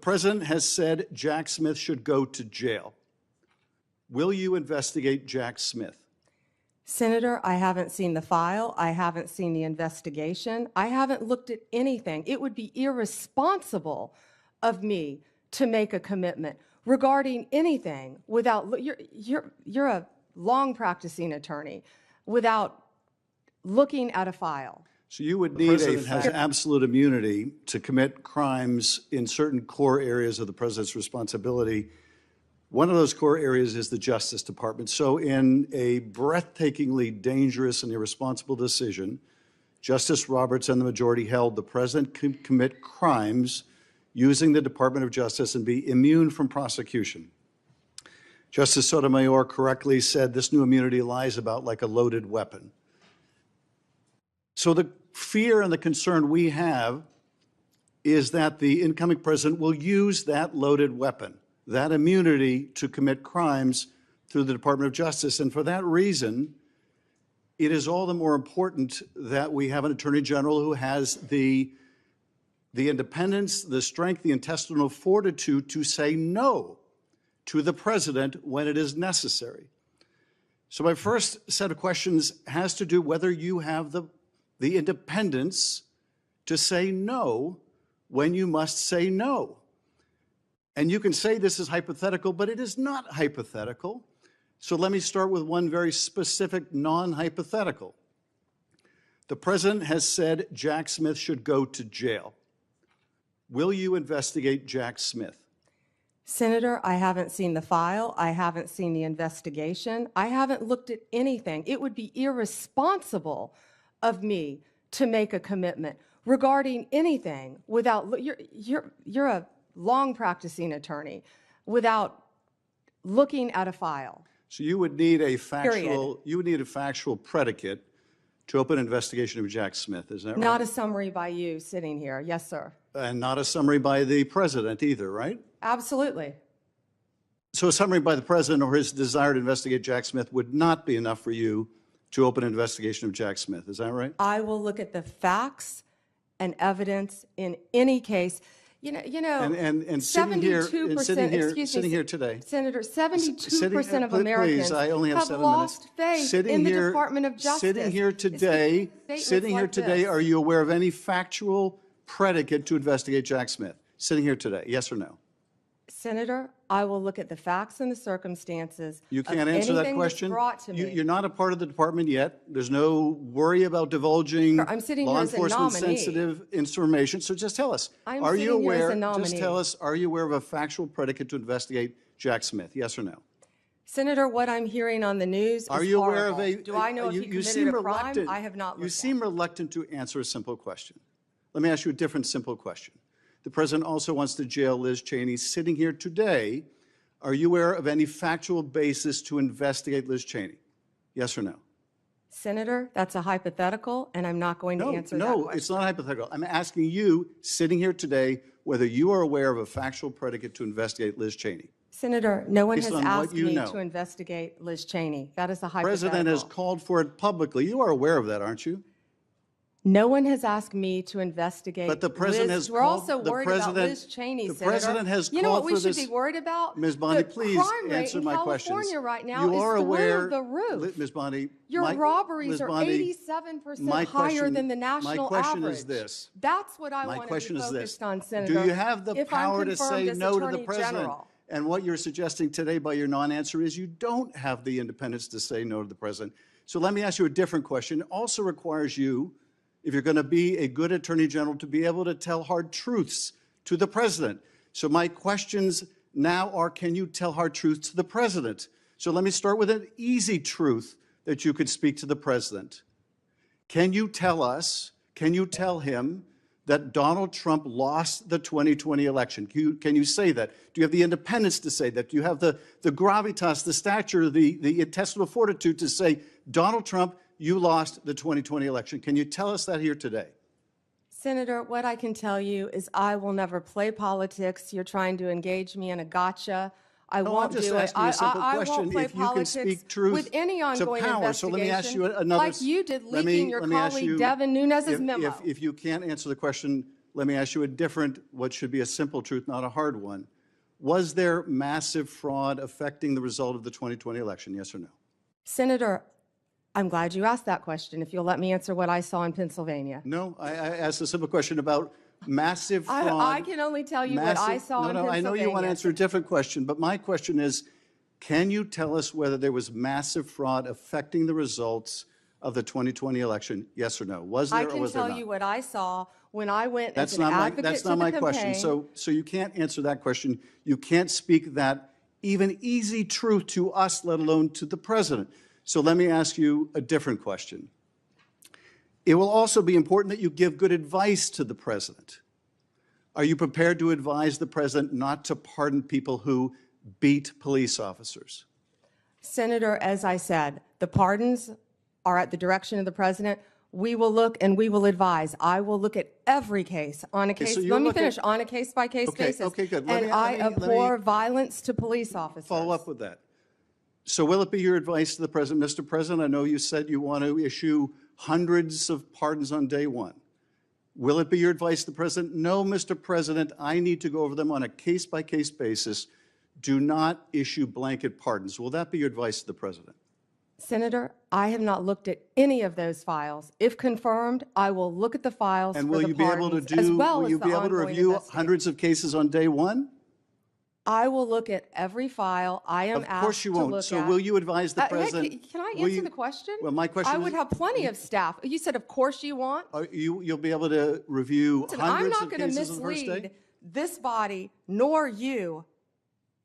The president has said Jack Smith should go to jail. Will you investigate Jack Smith? Senator, I haven't seen the file. I haven't seen the investigation. I haven't looked at anything. It would be irresponsible of me to make a commitment regarding anything without, you're a long practicing attorney, without looking at a file. So you would need has absolute immunity to commit crimes in certain core areas of the president's responsibility. One of those core areas is the Justice Department. So in a breathtakingly dangerous and irresponsible decision, Justice Roberts and the majority held the president could commit crimes using the Department of Justice and be immune from prosecution. Justice Sotomayor correctly said this new immunity lies about like a loaded weapon. So the fear and the concern we have is that the incoming president will use that loaded weapon, that immunity, to commit crimes through the Department of Justice. And for that reason, it is all the more important that we have an attorney general who has the independence, the strength, the intestinal fortitude to say no to the president when it is necessary. So my first set of questions has to do whether you have the independence to say no when you must say no. And you can say this is hypothetical, but it is not hypothetical. So let me start with one very specific non-hypothetical. The president has said Jack Smith should go to jail. Will you investigate Jack Smith? Senator, I haven't seen the file. I haven't seen the investigation. I haven't looked at anything. It would be irresponsible of me to make a commitment regarding anything without, you're a long practicing attorney, without looking at a file. So you would need a factual predicate to open an investigation of Jack Smith, is that right? Not a summary by you sitting here. Yes, sir. And not a summary by the president either, right? Absolutely. So a summary by the president or his desire to investigate Jack Smith would not be enough for you to open an investigation of Jack Smith, is that right? I will look at the facts and evidence in any case. You know, and sitting here today, Senator, 72% of Americans have lost faith in the Department of Justice. Sitting here today, are you aware of any factual predicate to investigate Jack Smith? Sitting here today, yes or no? Senator, I will look at the facts and the circumstances. You can't answer that question. You're not a part of the department yet. There's no worry about divulging law enforcement sensitive information. So just tell us, are you aware of a factual predicate to investigate Jack Smith? Yes or no? Senator, what I'm hearing on the news is horrible. Are you aware of a? Do I know if he committed a crime? I have not looked at it. You seem reluctant to answer a simple question. Let me ask you a different simple question. The president also wants to jail Liz Cheney. Sitting here today, are you aware of any factual basis to investigate Liz Cheney? Yes or no? Senator, that's a hypothetical, and I'm not going to answer that question. No, it's not hypothetical. I'm asking you, sitting here today, whether you are aware of a factual predicate to investigate Liz Cheney. Senator, no one has asked me to investigate Liz Cheney. That is a hypothetical. The president has called for it publicly. You are aware of that, aren't you? No one has asked me to investigate. But the president has We're also worried about Liz Cheney, Senator. The president has called for this. You know what we should be worried about? Ms. Bondi, please answer my questions. The crime rate in California right now is through the roof. Ms. Bondi, your robberies are 87% higher than the national average. My question is this. That's what I want to be focused on, Senator. Do you have the power to say no to the president? And what you're suggesting today by your non-answer is you don't have the independence to say no to the president. So let me ask you a different question. It also requires you, if you're going to be a good attorney general, to be able to tell hard truths to the president. So my questions now are, can you tell hard truths to the president? So let me start with an easy truth that you could speak to the president. Can you tell us, can you tell him that Donald Trump lost the 2020 election? Can you say that? Do you have the independence to say that? Do you have the gravitas, the stature, the intestinal fortitude to say, Donald Trump, you lost the 2020 election? Can you tell us that here today? Senator, what I can tell you is I will never play politics. You're trying to engage me in a gotcha. I won't do it. I won't play politics with any ongoing investigation. So let me ask you another. Like you did leaking your colleague Devin Nunes's memo. If you can't answer the question let me ask you a different, what should be a simple truth, not a hard one. Was there massive fraud affecting the result of the 2020 election, yes or no? Senator, I'm glad you asked that question, if you'll let me answer what I saw in Pennsylvania. No, I asked a simple question about massive fraud. I can only tell you what I saw in Pennsylvania. I know you want to answer a different question, but my question is, can you tell us whether there was massive fraud affecting the results of the 2020 election, yes or no? Was there or was there not? I can tell you what I saw when I went as That's an not my, advocate that's to not the my campaign. question. So you can't answer that question. You can't speak that even easy truth to us, let alone to the president. So let me ask you a different question. It will also be important that you give good advice to the president. Are you prepared to advise the president not to pardon people who beat police officers? Senator, as I said, the pardons are at the direction of the president. We will look and we will advise. I will look at every case on a case. so you Let me look at- finish on a case-by-case basis. Okay, good. And I abhor violence to police officers. Follow up with that. So will it be your advice to the president, Mr. President, I know you said you want to issue hundreds of pardons on day one. Will it be your advice to the president? No, Mr. President, I need to go over them on a case-by-case basis. Do not issue blanket pardons. Will that be your advice to the president? Senator, I have not looked at any of those files. If confirmed, I will look at the files And for will the you be able to pardons, as well will as you the be able to ongoing review investigation. hundreds of cases on day one? I will look at every file I am Of course asked you to won't. look So at. will you advise the Hey, president? can I will answer you- the question? Well, my question I is- would have plenty of staff. You said, of course you want. You'll be able to review Listen, I'm hundreds not of going to cases on the first day? mislead this body nor you.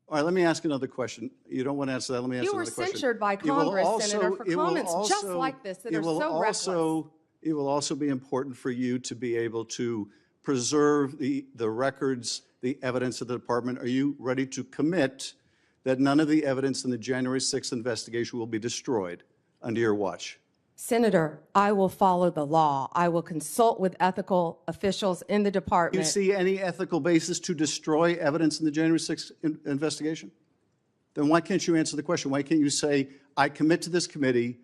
All right, let me ask another question. You don't want to answer that. Let me ask You another were question. censured by It will Congress, also- Senator, for it will comments just also- like this that it are will so reckless. It will also be important for you to be able to preserve the records, the evidence of the department. Are you ready to commit that none of the evidence in the January 6th investigation will be destroyed under your watch? Senator, I will follow the law. I will consult with ethical officials in the Do you department. see any ethical basis to destroy evidence in the January 6th investigation? Then why can't you answer the question? Why can't you say, I commit to this committee,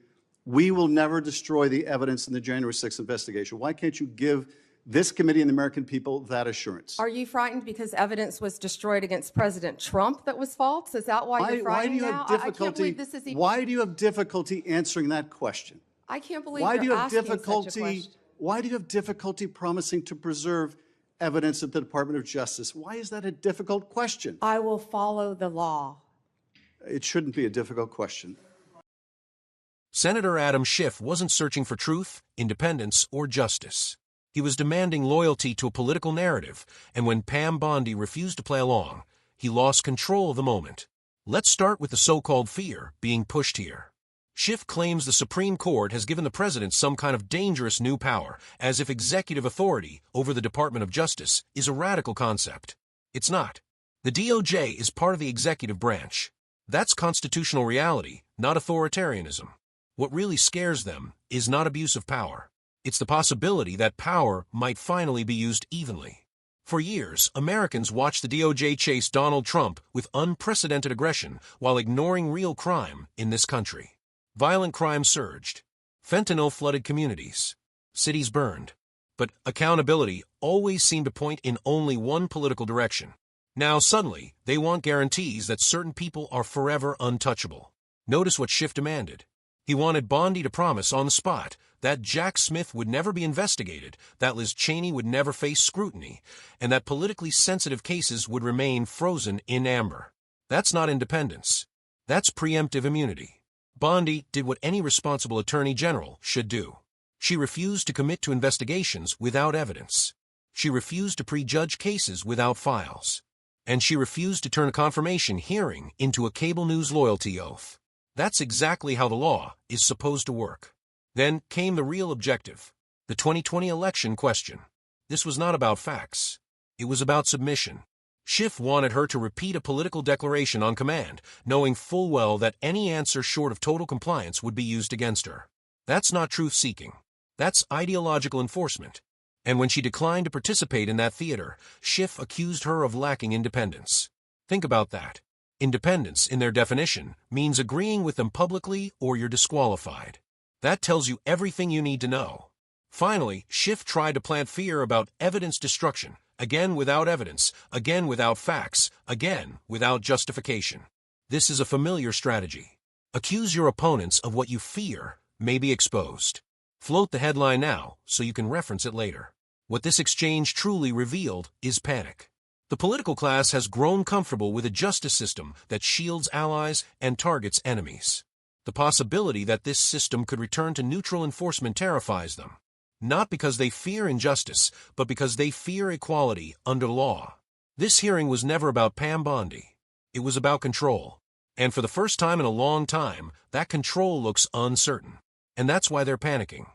we will never destroy the evidence in the January 6th investigation? Why can't you give this committee and the American people that assurance? Are you frightened because evidence was destroyed against President Trump that was false? Is that why you're Why do frightened you now? have I can't difficulty? believe this is even. Why do you have difficulty answering that question? I can't believe Why do you you're have asking such a difficulty? question. Why do you have difficulty promising to preserve evidence at the Department of Justice? Why is that a difficult question? I will follow the law. It shouldn't be a difficult question. Senator Adam Schiff wasn't searching for truth, independence, or justice. He was demanding loyalty to a political narrative, and when Pam Pondi refused to play along, he lost control of the moment. Let's start with the so-called fear being pushed here. Schiff claims the Supreme Court has given the president some kind of dangerous new power, as if executive authority over the Department of Justice is a radical concept. It's not. The DOJ is part of the executive branch. That's constitutional reality, not authoritarianism. What really scares them is not abuse of power. It's the possibility that power might finally be used evenly. For years, Americans watched the DOJ chase Donald Trump with unprecedented aggression while ignoring real crime in this country. Violent crime surged. Fentanyl flooded communities. Cities burned. But accountability always seemed to point in only one political direction. Now, suddenly, they want guarantees that certain people are forever untouchable. Notice what Schiff demanded. He wanted Bondi to promise on the spot that Jack Smith would never be investigated, that Liz Cheney would never face scrutiny, and that politically sensitive cases would remain frozen in amber. That's not independence. That's preemptive immunity. Bondi did what any responsible attorney general should do. She refused to commit to investigations without evidence. She refused to prejudge cases without files. And she refused to turn a confirmation hearing into a cable news loyalty oath. That's exactly how the law is supposed to work. Then came the real objective, the 2020 election question. This was not about facts. It was about submission. Schiff wanted her to repeat a political declaration on command, knowing full well that any answer short of total compliance would be used against her. That's not truth-seeking. That's ideological enforcement. And when she declined to participate in that theater, Schiff accused her of lacking independence. Think about that. Independence, in their definition, means agreeing with them publicly or you're disqualified. That tells you everything you need to know. Finally, Schiff tried to plant fear about evidence destruction, again without evidence, again without facts, again without justification. This is a familiar strategy. Accuse your opponents of what you fear may be exposed. Float the headline now so you can reference it later. What this exchange truly revealed is panic. The political class has grown comfortable with a justice system that shields allies and targets enemies. The possibility that this system could return to neutral enforcement terrifies them, not because they fear injustice, but because they fear equality under law. This hearing was never about Pam Pondi. It was about control. And for the first time in a long time, that control looks uncertain. And that's why they're panicking.